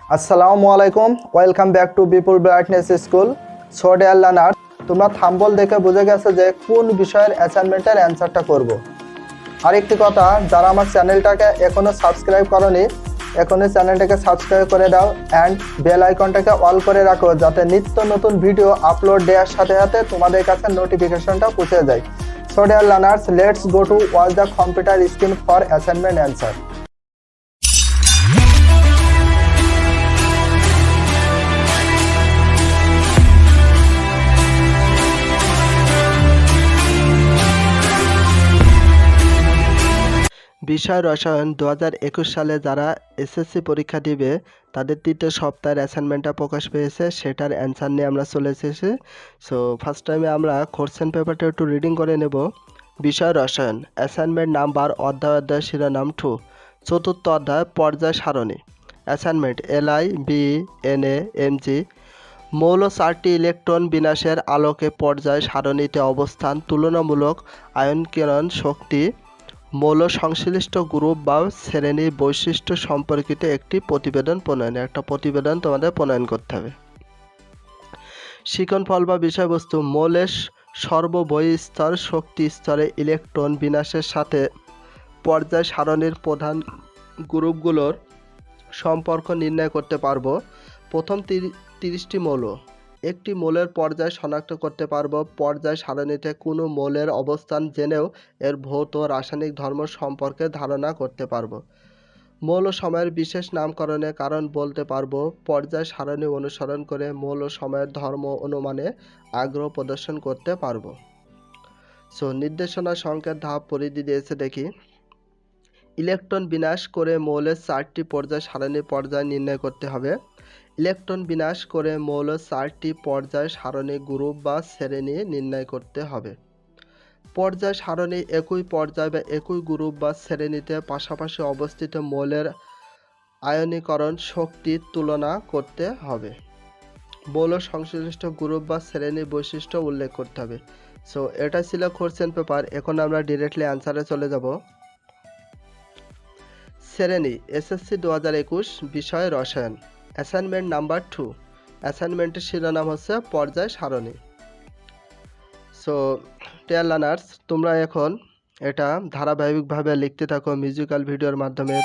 আসসালামু আলাইকুম, welcome back to Bipul brightness school. So dear learner, তোমরা থাম্বনেল দেখে বুঝে গেছো যে কোন বিষয়ের অ্যাসাইনমেন্টের অ্যান্সারটা করব। আরেকটি কথা, যারা আমার চ্যানেলটাকে এখনো সাবস্ক্রাইব করনি, এখনই চ্যানেলটাকে সাবস্ক্রাইব করে দাও অ্যান্ড বেল আইকনটাকে অল করে রাখো, যাতে নিত্য নতুন ভিডিও আপলোড দেওয়ার সাথে সাথে তোমাদের কাছে নোটিফিকেশনটা পৌঁছে যায়। So dear learners, let's go to watch the computer screen for assignment answer. বিষয় রসায়ন 2021 সালে যারা এসএসসি পরীক্ষা দিবে তাদের তৃতীয় সপ্তাহের অ্যাসাইনমেন্টটা প্রকাশ পেয়েছে, সেটার অ্যান্সার নিয়ে আমরা চলে এসেছি। সো ফার্স্ট টাইমে আমরা কোশ্চেন পেপারটা একটু রিডিং করে নেব। বিষয় রসায়ন, অ্যাসাইনমেন্ট নাম্বার, অধ্যায় শিরোনাম 2, চতুর্থ অধ্যায় পর্যায় সারণী। অ্যাসাইনমেন্ট LIBNAMG, মৌল 4টি ইলেকট্রন বিন্যাসের আলোকে পর্যায় সারণীতে অবস্থান, তুলনামূলক আয়নীকরণ শক্তি, মৌল সংশ্লিষ্ট গ্রুপ বা শ্রেণীর বৈশিষ্ট্য সম্পর্কিত একটি প্রতিবেদন প্রণয়ন। একটা প্রতিবেদন তোমাদের প্রণয়ন করতে হবে। শিক্ষণফল বা বিষয়বস্তু, মৌলের সর্ববহিঃস্তর শক্তি স্তরে ইলেকট্রন বিন্যাসের সাথে পর্যায় সারণীর প্রধান গ্রুপগুলোর সম্পর্ক নির্ণয় করতে পারব। প্রথম 30টি মৌল, একটি মৌলের পর্যায় শনাক্ত করতে পারব। পর্যায় সারণীতে কোনো মৌলের অবস্থান জেনেও এর ভৌত রাসায়নিক ধর্ম সম্পর্কে ধারণা করতে পারব। মৌল সময়ের বিশেষ নামকরণের কারণ বলতে পারব। পর্যায় সারণী অনুসরণ করে মৌল সময়ের ধর্ম অনুমানে আগ্রহ প্রদর্শন করতে পারব। সো নির্দেশনা সংকেত ধাপ পরিধি দিয়েছে দেখি। ইলেকট্রন বিন্যাস করে মৌলের 4টি পর্যায় সারণী পর্যায় নির্ণয় করতে হবে। ইলেকট্রন বিন্যাস করে মৌল 4টি পর্যায় সারণী গ্রুপ বা শ্রেণী নির্ণয় করতে হবে। পর্যায় সারণী একই পর্যায় বা একই গ্রুপ বা শ্রেণীতে পাশাপাশি অবস্থিত মৌলের আয়নীকরণ শক্তির তুলনা করতে হবে। মৌল সংশ্লিষ্ট গ্রুপ বা শ্রেণীর বৈশিষ্ট্য উল্লেখ করতে হবে। সো এটা ছিল কোশ্চেন পেপার। এখন আমরা ডিরেক্টলি অ্যান্সারে চলে যাব। শ্রেণী এসএসসি 2021, বিষয় রসায়ন, অ্যাসাইনমেন্ট নাম্বার 2। অ্যাসাইনমেন্টের শিরোনাম হচ্ছে পর্যায় সারণী। সো ডিয়ার লার্নার্স, তোমরা এখন এটা ধারাবাহিকভাবে লিখতে থাকো মিউজিক্যাল ভিডিওর মাধ্যমে।